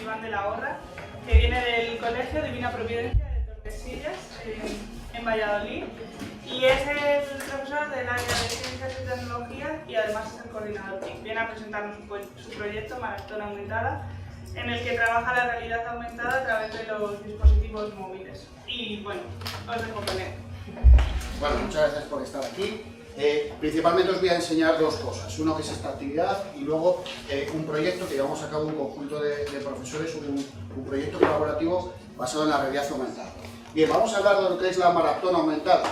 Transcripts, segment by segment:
Iván de la Horra, que viene del Colegio Divina Providencia de Tordesillas, en Valladolid, y es el profesor del área de Ciencias y Tecnologías y además es el coordinador TIC. Viene a presentarnos su proyecto Maratón Aumentada, en el que trabaja la realidad aumentada a través de los dispositivos móviles. Y bueno, os dejo con él. Bueno, muchas gracias por estar aquí. Principalmente os voy a enseñar dos cosas. Uno que es esta actividad y luego un proyecto que llevamos a cabo un conjunto de profesores, un proyecto colaborativo basado en la realidad aumentada. Bien, vamos a hablar de lo que es la maratón aumentada.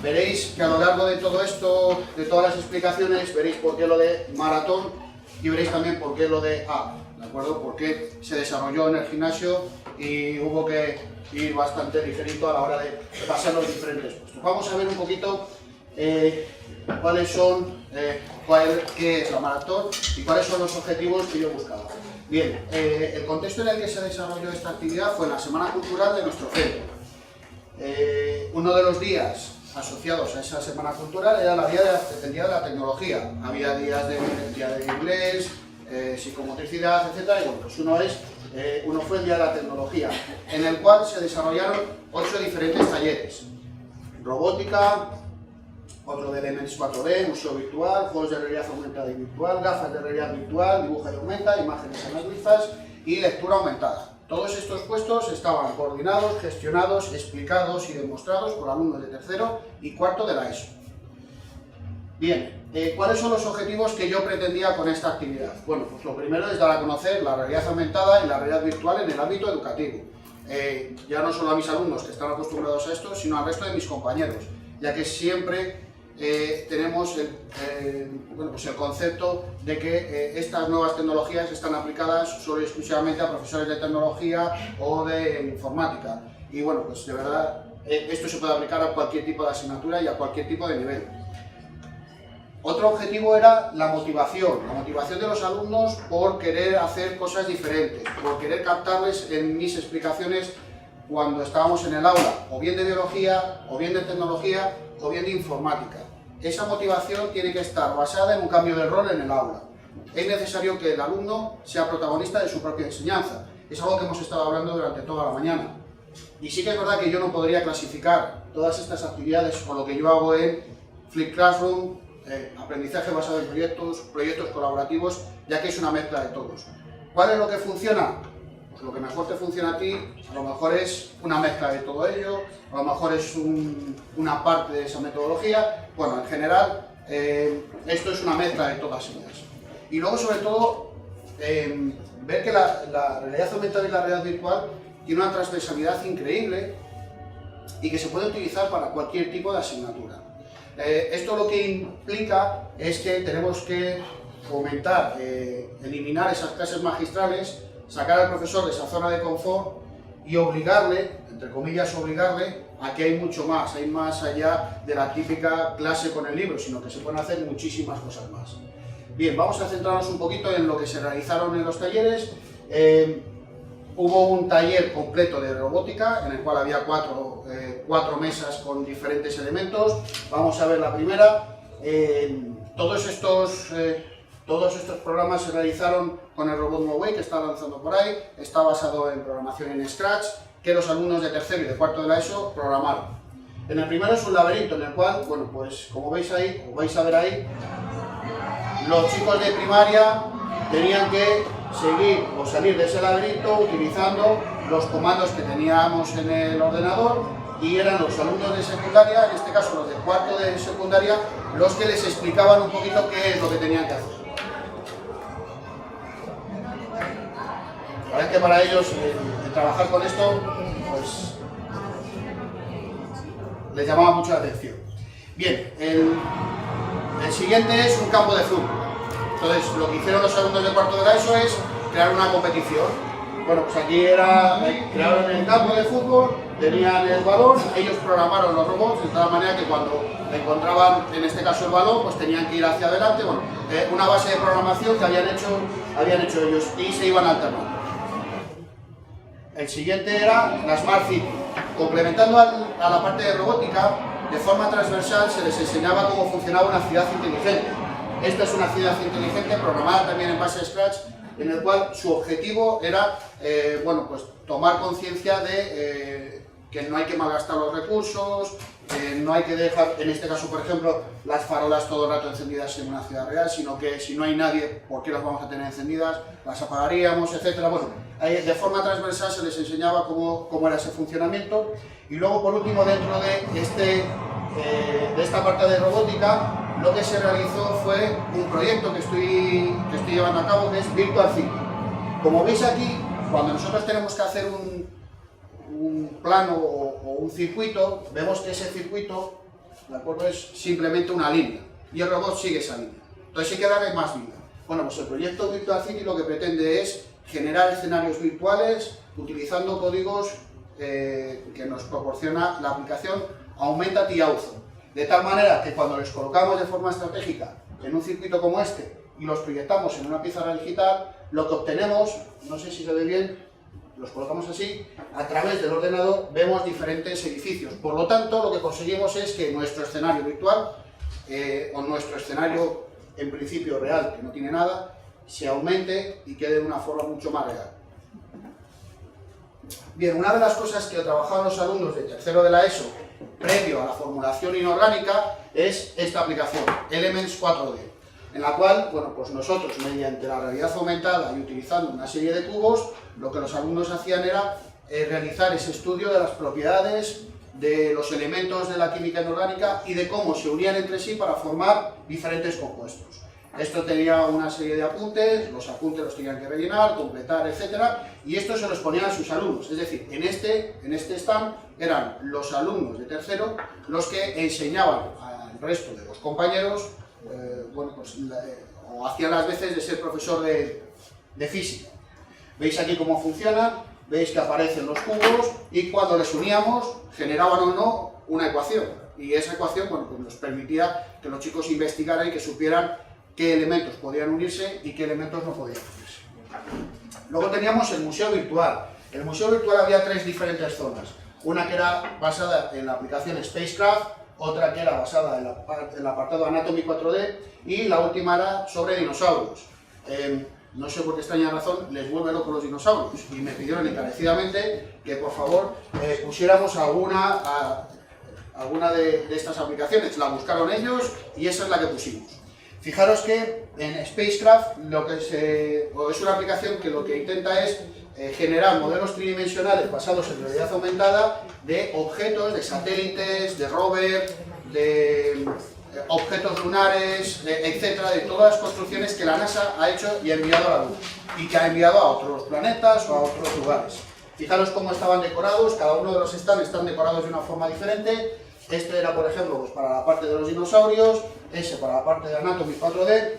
Veréis que a lo largo de todo esto, de todas las explicaciones, veréis por qué lo de maratón y veréis también por qué lo de ¿de acuerdo? Porque se desarrolló en el gimnasio y hubo que ir bastante ligerito a la hora de pasar los diferentes puestos. Vamos a ver un poquito cuáles son, qué es la maratón y cuáles son los objetivos que yo buscaba. Bien, el contexto en el que se desarrolló esta actividad fue en la Semana Cultural de nuestro centro. Uno de los días asociados a esa Semana Cultural era el día de la tecnología. Había días de inglés, psicomotricidad, etc. Y bueno, pues uno fue el día de la tecnología, en el cual se desarrollaron 8 diferentes talleres. Robótica, otro de Elements 4D, museo virtual, juegos de realidad aumentada y virtual, gafas de realidad virtual, dibujo y aumenta, imágenes analizas y lectura aumentada. Todos estos puestos estaban coordinados, gestionados, explicados y demostrados por alumnos de tercero y cuarto de la ESO. Bien, ¿cuáles son los objetivos que yo pretendía con esta actividad? Bueno, pues lo primero es dar a conocer la realidad aumentada y la realidad virtual en el ámbito educativo. Ya no solo a mis alumnos que están acostumbrados a esto, sino al resto de mis compañeros, ya que siempre tenemos el concepto de que estas nuevas tecnologías están aplicadas solo y exclusivamente a profesores de tecnología o de informática. Y bueno, pues de verdad, esto se puede aplicar a cualquier tipo de asignatura y a cualquier tipo de nivel. Otro objetivo era la motivación de los alumnos por querer hacer cosas diferentes, por querer captarles en mis explicaciones cuando estábamos en el aula, o bien de biología, o bien de tecnología, o bien de informática. Esa motivación tiene que estar basada en un cambio de rol en el aula. Es necesario que el alumno sea protagonista de su propia enseñanza. Es algo que hemos estado hablando durante toda la mañana. Y sí que es verdad que yo no podría clasificar todas estas actividades con lo que yo hago en Flip Classroom, aprendizaje basado en proyectos colaborativos, ya que es una mezcla de todos. ¿Cuál es lo que funciona? Pues lo que mejor te funciona a ti, a lo mejor es una mezcla de todo ello, a lo mejor es una parte de esa metodología. Bueno, en general, esto es una mezcla de todas ellas. Y luego, sobre todo, ver que la realidad aumentada y la realidad virtual tiene una transversalidad increíble y que se puede utilizar para cualquier tipo de asignatura. Esto lo que implica es que tenemos que fomentar, eliminar esas clases magistrales, sacar al profesor de esa zona de confort y obligarle, entre comillas obligarle, a que hay mucho más, hay más allá de la típica clase con el libro, sino que se pueden hacer muchísimas cosas más. Bien, vamos a centrarnos un poquito en lo que se realizaron en los talleres. Hubo un taller completo de robótica, en el cual había cuatro mesas con diferentes elementos. Vamos a ver la primera. Todos estos programas se realizaron con el robot Moway, que está lanzando por ahí. Está basado en programación en Scratch, que los alumnos de tercero y de cuarto de la ESO programaron. En el primero es un laberinto, en el cual, bueno, pues como veis ahí, o vais a ver ahí, los chicos de primaria tenían que seguir o salir de ese laberinto utilizando los comandos que teníamos en el ordenador, y eran los alumnos de secundaria, en este caso los de cuarto de secundaria, los que les explicaban un poquito qué es lo que tenían que hacer. La verdad es que para ellos el trabajar con esto pues les llamaba mucho la atención. Bien, el siguiente es un campo de fútbol. Entonces, lo que hicieron los alumnos de cuarto de la ESO es crear una competición. Bueno, pues aquí crearon el campo de fútbol, tenían el balón, ellos programaron los robots de tal manera que cuando encontraban, en este caso el balón, pues tenían que ir hacia adelante. Bueno, una base de programación que habían hecho ellos y se iban alternando. El siguiente era la Smart City. Complementando a la parte de robótica, de forma transversal se les enseñaba cómo funcionaba una ciudad inteligente. Esta es una ciudad inteligente programada también en base a Scratch en el cual su objetivo era bueno, pues tomar conciencia de que no hay que malgastar los recursos, no hay que dejar, en este caso por ejemplo, las farolas todo el rato encendidas en una ciudad real, sino que si no hay nadie, ¿por qué las vamos a tener encendidas? Las apagaríamos, etcétera. Bueno, de forma transversal se les enseñaba cómo era ese funcionamiento. Y luego, por último, dentro de esta parte de robótica, lo que se realizó fue un proyecto que estoy llevando a cabo, que es Virtual City. Como veis aquí, cuando nosotros tenemos que hacer un plano o un circuito, vemos que ese circuito, ¿de acuerdo?, es simplemente una línea, y el robot sigue esa línea. Entonces hay que darle más vida. Bueno, pues el proyecto Virtual City lo que pretende es generar escenarios virtuales utilizando códigos que nos proporciona la aplicación Augmented y Auzo, de tal manera que cuando los colocamos de forma estratégica en un circuito como este y los proyectamos en una pizarra digital, lo que obtenemos, no sé si se ve bien, los colocamos así, a través del ordenador vemos diferentes edificios. Por lo tanto, lo que conseguimos es que nuestro escenario virtual, o nuestro escenario en principio real, que no tiene nada, se aumente y quede de una forma mucho más real. Bien, una de las cosas que trabajaban los alumnos de tercero de la ESO, previo a la formulación inorgánica, es esta aplicación, Elements 4D, en la cual, bueno, pues nosotros, mediante la realidad aumentada y utilizando una serie de cubos, lo que los alumnos hacían era realizar ese estudio de las propiedades de los elementos de la química inorgánica y de cómo se unían entre sí para formar diferentes compuestos. Esto tenía una serie de apuntes, los apuntes los tenían que rellenar, completar, etc. Y esto se los ponían a sus alumnos. Es decir, en este stand eran los alumnos de tercero los que enseñaban al resto de los compañeros, bueno, pues, o hacían las veces de ser profesor de física. Veis aquí cómo funciona, veis que aparecen los cubos y cuando les uníamos generaban o no una ecuación. Y esa ecuación, bueno, pues nos permitía que los chicos investigaran y que supieran qué elementos podían unirse y qué elementos no podían unirse. Luego teníamos el museo virtual. En el museo virtual había tres diferentes zonas. Una que era basada en la aplicación Spacecraft, otra que era basada en el apartado Anatomy 4D y la última era sobre dinosaurios. No sé por qué extraña razón les vuelve loco los dinosaurios y me pidieron encarecidamente que por favor pusiéramos alguna de estas aplicaciones. La buscaron ellos y esa es la que pusimos. Fijaros que en Spacecraft es una aplicación que lo que intenta es generar modelos tridimensionales basados en realidad aumentada de objetos, de satélites, de rover, de objetos lunares, etcétera, de todas las construcciones que la NASA ha hecho y ha enviado a la Luna y que ha enviado a otros planetas o a otros lugares. Fijaros cómo estaban decorados, cada uno de los stands están decorados de una forma diferente. Este era, por ejemplo, pues para la parte de los dinosaurios, ese para la parte de Anatomy 4D.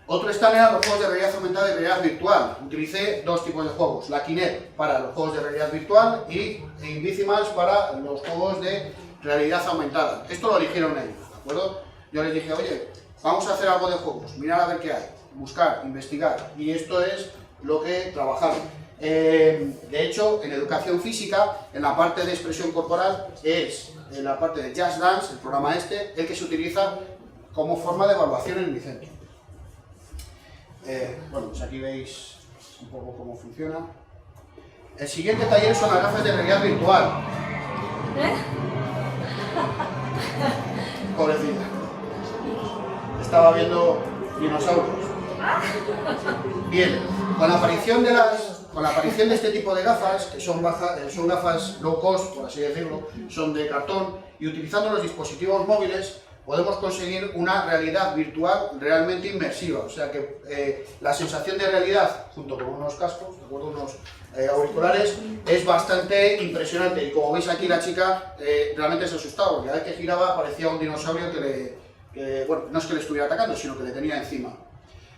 Otro stand eran los juegos de realidad aumentada y realidad virtual. Utilicé dos tipos de juegos, la Kinect para los juegos de realidad virtual y Invisimals para los juegos de realidad aumentada. Esto lo eligieron ellos, ¿de acuerdo? Yo les dije, oye, vamos a hacer algo de juegos, mirar a ver qué hay, buscar, investigar, y esto es lo que trabajaron. De hecho, en educación física, en la parte de expresión corporal, es en la parte de Just Dance, el programa este, el que se utiliza como forma de evaluación en mi centro. Bueno, pues aquí veis un poco cómo funciona. El siguiente taller son las gafas de realidad virtual. Pobrecita. Estaba viendo dinosaurios. Bien, con la aparición de este tipo de gafas, que son gafas low cost, por así decirlo, son de cartón, y utilizando los dispositivos móviles podemos conseguir una realidad virtual realmente inmersiva. O sea que la sensación de realidad, junto con unos cascos, ¿de acuerdo?, unos auriculares, es bastante impresionante. Y como veis aquí, la chica realmente se asustaba, porque cada vez que giraba parecía un dinosaurio que bueno, no es que le estuviera atacando, sino que le tenía encima.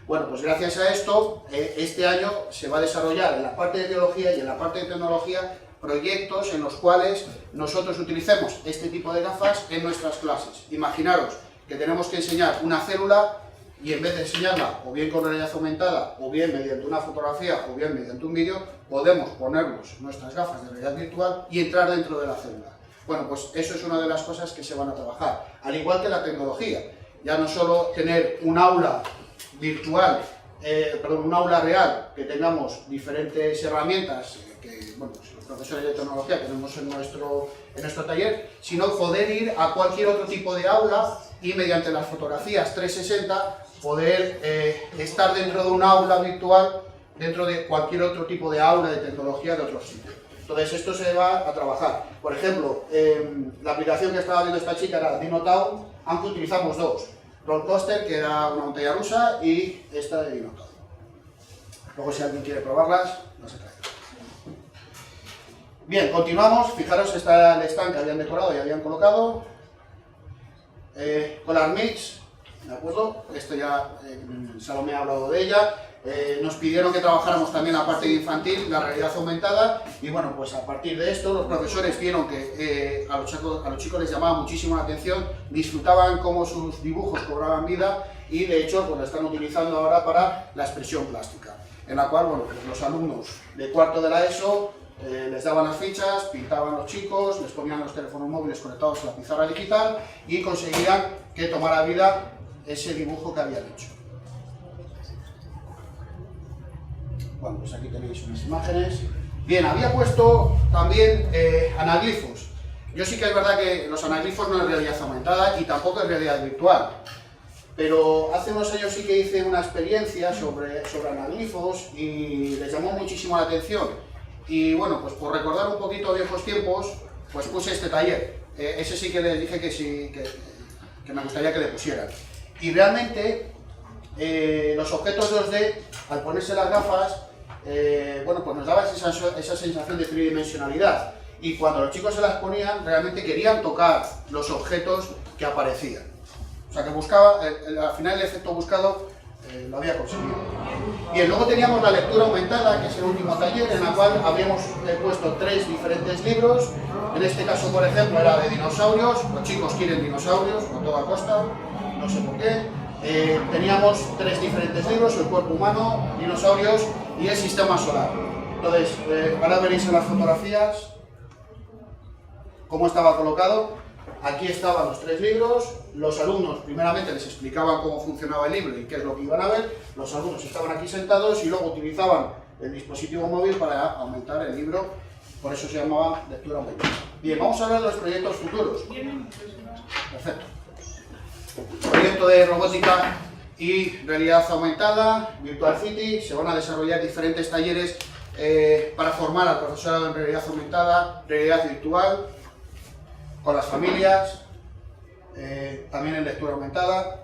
Bueno, pues gracias a esto, este año se va a desarrollar en la parte de biología y en la parte de tecnología proyectos en los cuales nosotros utilicemos este tipo de gafas en nuestras clases. Imaginaros que tenemos que enseñar una célula y en vez de enseñarla o bien con realidad aumentada, o bien mediante una fotografía, o bien mediante un vídeo, podemos ponernos nuestras gafas de realidad virtual y entrar dentro de la célula. Bueno, pues eso es una de las cosas que se van a trabajar. Al igual que la tecnología, ya no solo tener un aula virtual un aula real, que tengamos diferentes herramientas que, bueno, pues los profesores de tecnología tenemos en nuestro taller, sino poder ir a cualquier otro tipo de aula y mediante las fotografías 360 poder estar dentro de un aula virtual, dentro de cualquier otro tipo de aula de tecnología de otro sitio. Entonces esto se va a trabajar. Por ejemplo, la aplicación que estaba viendo esta chica era Dinotown, aunque utilizamos dos. Roller Coaster, que era una montaña rusa, y esta de Dinotown. Luego si alguien quiere probarlas, no se trae. Bien, continuamos. Fijaros, está el stand que habían decorado y habían colocado. Color Mix, ¿de acuerdo? Esto ya Salomé ha hablado de ella. Nos pidieron que trabajáramos también la parte de infantil, la realidad aumentada, y bueno, pues a partir de esto los profesores vieron que a los chicos les llamaba muchísimo la atención, disfrutaban cómo sus dibujos cobraban vida y de hecho pues lo están utilizando ahora para la expresión plástica, en la cual, bueno, pues los alumnos de cuarto de la ESO les daban las fichas, pintaban los chicos, les ponían los teléfonos móviles conectados a la pizarra digital y conseguían que tomara vida ese dibujo que habían hecho. Bueno, pues aquí tenéis unas imágenes. Bien, había puesto también anaglifos. Yo sí que es verdad que los anaglifos no es realidad aumentada y tampoco es realidad virtual. Pero hace unos años sí que hice una experiencia sobre anaglifos y les llamó muchísimo la atención. Y bueno, pues por recordar un poquito viejos tiempos, pues puse este taller. Ese sí que les dije que sí, que me gustaría que le pusieran. Y realmente los objetos 2D, al ponerse las gafas, bueno, pues nos daba esa sensación de tridimensionalidad y cuando los chicos se las ponían realmente querían tocar los objetos que aparecían. O sea que buscaba, al final el efecto buscado lo había conseguido. Bien, luego teníamos la lectura aumentada, que es el último taller, en la cual habíamos puesto 3 diferentes libros. En este caso, por ejemplo, era de dinosaurios. Los chicos quieren dinosaurios a toda costa, no sé por qué. Teníamos 3 diferentes libros: el cuerpo humano, dinosaurios y el sistema solar. Entonces, ahora veréis en las fotografías cómo estaba colocado. Aquí estaban los 3 libros, los alumnos primeramente les explicaban cómo funcionaba el libro y qué es lo que iban a ver, los alumnos estaban aquí sentados y luego utilizaban el dispositivo móvil para aumentar el libro, por eso se llamaba lectura aumentada. Bien, vamos a hablar de los proyectos futuros. Perfecto. Proyecto de robótica y realidad aumentada, Virtual City. Se van a desarrollar diferentes talleres para formar al profesorado en realidad aumentada, realidad virtual, con las familias, también en lectura aumentada.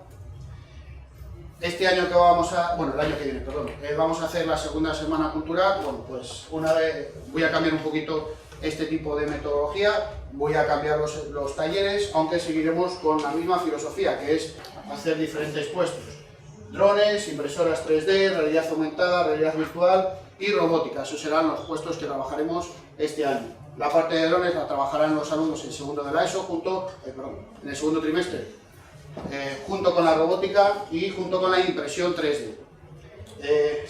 Este año que vamos a, bueno, el año que viene, perdón, vamos a hacer la segunda semana cultural. Bueno, pues una vez voy a cambiar un poquito este tipo de metodología, voy a cambiar los talleres, aunque seguiremos con la misma filosofía, que es hacer diferentes puestos: drones, impresoras 3D, realidad aumentada, realidad virtual y robótica. Esos serán los puestos que trabajaremos este año. La parte de drones la trabajarán los alumnos en segundo de la ESO, en el segundo trimestre, junto con la robótica y junto con la impresión 3D.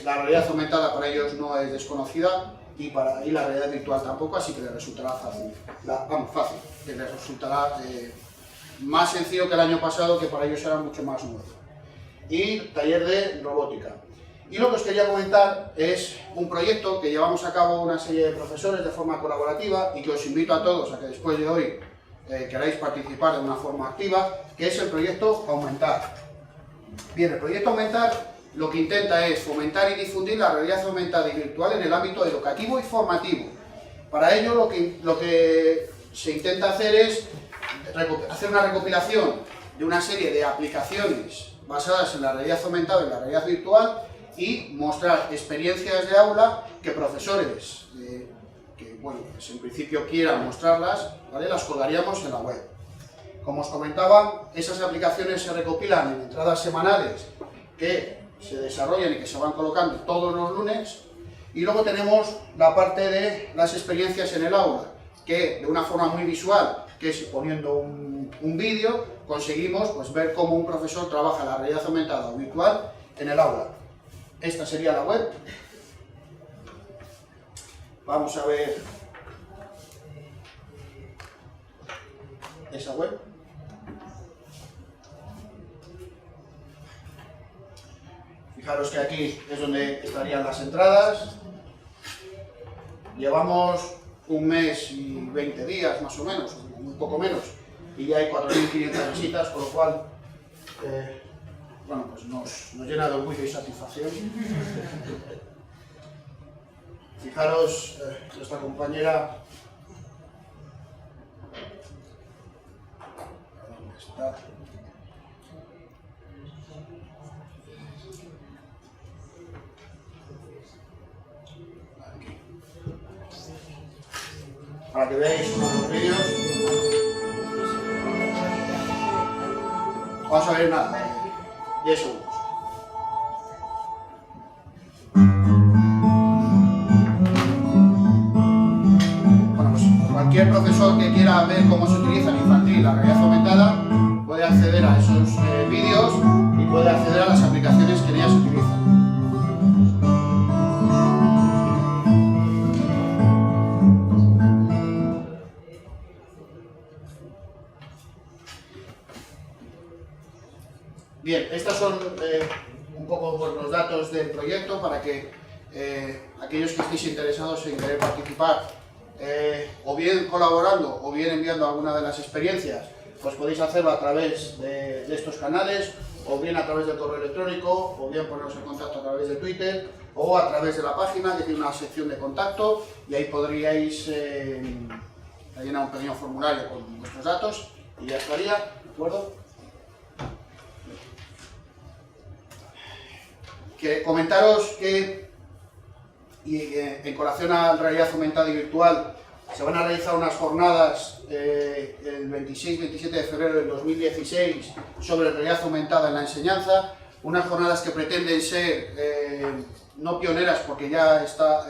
La realidad aumentada para ellos no es desconocida y la realidad virtual tampoco, así que les resultará fácil. Que les resultará más sencillo que el año pasado, que para ellos era mucho más nuevo. Y taller de robótica. Y lo que os quería comentar es un proyecto que llevamos a cabo una serie de profesores de forma colaborativa y que os invito a todos a que después de hoy queráis participar de una forma activa, que es el proyecto Aumentar. Bien, el proyecto Aumentar lo que intenta es fomentar y difundir la realidad aumentada y virtual en el ámbito educativo y formativo. Para ello lo que se intenta hacer es hacer una recopilación de una serie de aplicaciones basadas en la realidad aumentada y la realidad virtual y mostrar experiencias de aula que profesores que, bueno, pues en principio quieran mostrarlas, ¿vale?, las colgaríamos en la web. Como os comentaba, esas aplicaciones se recopilan en entradas semanales que se desarrollan y que se van colocando todos los lunes, y luego tenemos la parte de las experiencias en el aula, que de una forma muy visual, que es poniendo un vídeo, conseguimos pues ver cómo un profesor trabaja la realidad aumentada o virtual en el aula. Esta sería la web. Vamos a ver esa web. Fijaros que aquí es donde estarían las entradas. Llevamos un mes y 20 días más o menos, un poco menos, y ya hay 4.500 visitas, con lo cual bueno, pues nos llena de orgullo y satisfacción. Fijaros, nuestra compañera... ¿Dónde está? Aquí. Para que veáis uno de los vídeos. Vamos a ver nada, 10 segundos. Bueno, pues cualquier profesor que quiera ver cómo se utiliza en infantil la realidad aumentada puede acceder a esos vídeos y puede acceder a las aplicaciones que en ellas se utilizan. Bien, estos son un poco pues, los datos del proyecto para que aquellos que estéis interesados en querer participar, o bien colaborando o bien enviando alguna de las experiencias, pues podéis hacerlo a través de estos canales, o bien a través del correo electrónico, o bien poneros en contacto a través de Twitter, o a través de la página que tiene una sección de contacto, y ahí podríais llenar un pequeño formulario con vuestros datos y ya estaría, ¿de acuerdo? Comentaros que en colación a realidad aumentada y virtual se van a realizar unas jornadas el 26-27 de febrero del 2016 sobre realidad aumentada en la enseñanza, unas jornadas que pretenden ser no pioneras porque ya está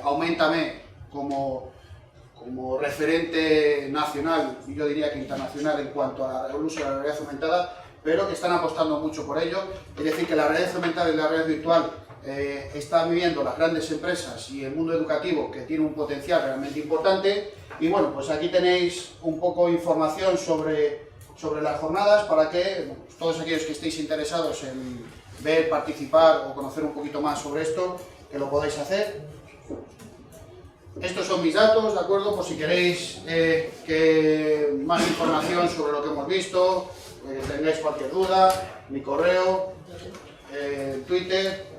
Aumentame como referente nacional y yo diría que internacional en cuanto al uso de la realidad aumentada, pero que están apostando mucho por ello. Es decir, que la realidad aumentada y la realidad virtual están viviendo las grandes empresas y el mundo educativo, que tiene un potencial realmente importante. Y bueno, pues aquí tenéis un poco de información sobre las jornadas para que todos aquellos que estéis interesados en ver, participar o conocer un poquito más sobre esto, que lo podáis hacer. Estos son mis datos, ¿de acuerdo? Por si queréis más información sobre lo que hemos visto, tengáis cualquier duda, mi correo, Twitter.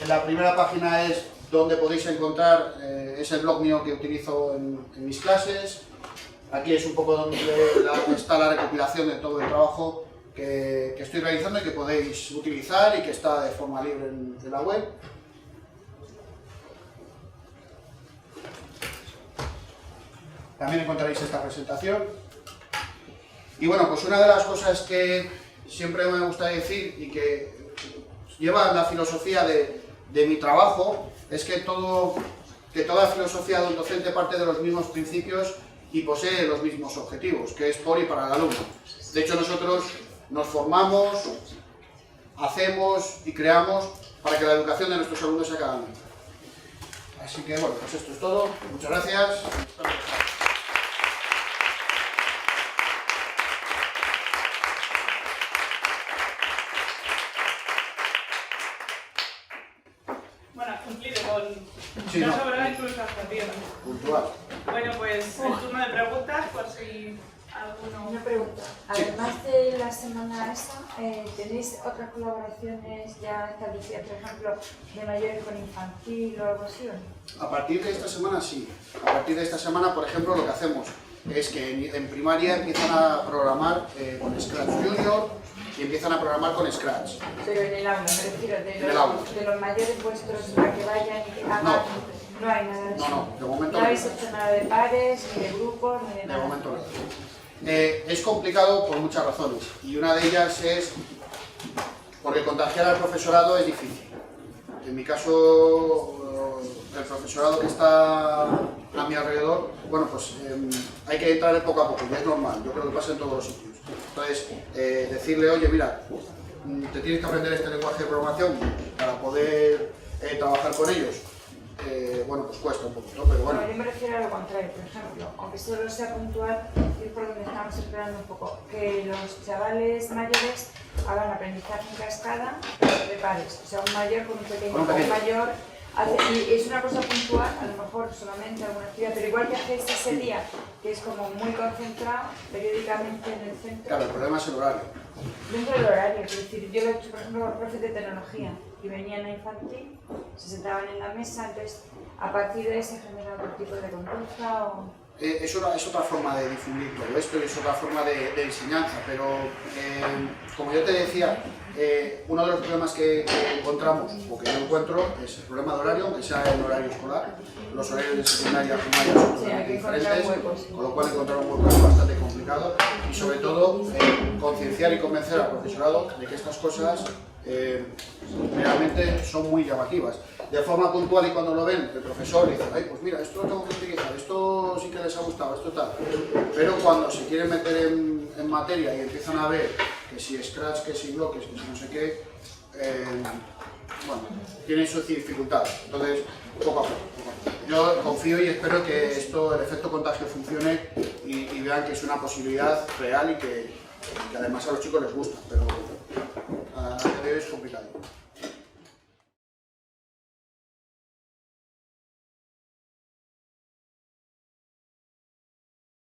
En la primera página es donde podéis encontrar, es el blog mío que utilizo en mis clases. Aquí es un poco donde está la recopilación de todo el trabajo que estoy realizando y que podéis utilizar y que está de forma libre en la web. También encontraréis esta presentación. Y bueno, pues una de las cosas que siempre me gusta decir y que lleva la filosofía de mi trabajo es que toda filosofía de un docente parte de los mismos principios y posee los mismos objetivos, que es por y para el alumno. De hecho, nosotros nos formamos, hacemos y creamos para que la educación de nuestros alumnos sea cada vez. Así que bueno, pues esto es todo. Muchas gracias. Sí, no sobra incluso hasta tiempo. Puntual. Bueno, pues el turno de preguntas, por si alguno... Una pregunta. Además de la semana esa, ¿tenéis otras colaboraciones ya establecidas, por ejemplo, de mayores con infantil o algo así? A partir de esta semana sí. A partir de esta semana, por ejemplo, lo que hacemos es que en primaria empiezan a programar con Scratch Junior y empiezan a programar con Scratch. Pero en el aula, me refiero, de los mayores vuestros para que vayan y que hagan... No hay nada de eso. No, de momento no habéis hecho nada de pares, ni de grupos, ni de nada. De momento no. Es complicado por muchas razones y una de ellas es porque contagiar al profesorado es difícil. En mi caso, el profesorado que está a mi alrededor, bueno, pues hay que entrar poco a poco, ya es normal, yo creo que pasa en todos los sitios. Entonces, decirle, oye, mira, te tienes que aprender este lenguaje de programación para poder trabajar con ellos. bueno, pues cuesta un poquito, pero bueno. No, yo me refiero a lo contrario, por ejemplo, aunque solo sea puntual, es por donde estamos esperando un poco, que los chavales mayores hagan aprendizaje en cascada de pares, o sea, un mayor con un pequeño, un mayor, y es una cosa puntual, a lo mejor solamente alguna actividad, pero igual que hacéis ese día, que es como muy concentrado, periódicamente en el centro. Claro, el problema es el horario. Dentro del horario, es decir, yo lo he hecho, por ejemplo, con profes de tecnología, y venían a infantil, se sentaban en la mesa, entonces a partir de ahí se genera otro tipo de conducta o... Es otra forma de difundir todo esto y es otra forma de enseñanza, pero como yo te decía, uno de los problemas que encontramos, o que yo encuentro, es el problema de horario, aunque sea el horario escolar. Los horarios de secundaria y primaria son totalmente diferentes, con lo cual encontrar un hueco es bastante complicado y sobre todo concienciar y convencer al profesorado de que estas cosas realmente son muy llamativas. De forma puntual y cuando lo ven, el profesor dice, ay, pues mira, esto lo tengo que utilizar, esto sí que les ha gustado, esto tal. Pero cuando se quieren meter en materia y empiezan a ver que si Scratch, que si bloques, que si no sé qué, bueno, tienen sus dificultades. Entonces, poco a poco. Yo confío y espero que esto, el efecto contagio funcione y vean que es una posibilidad real y que además a los chicos les gusta, pero a día de hoy es complicado.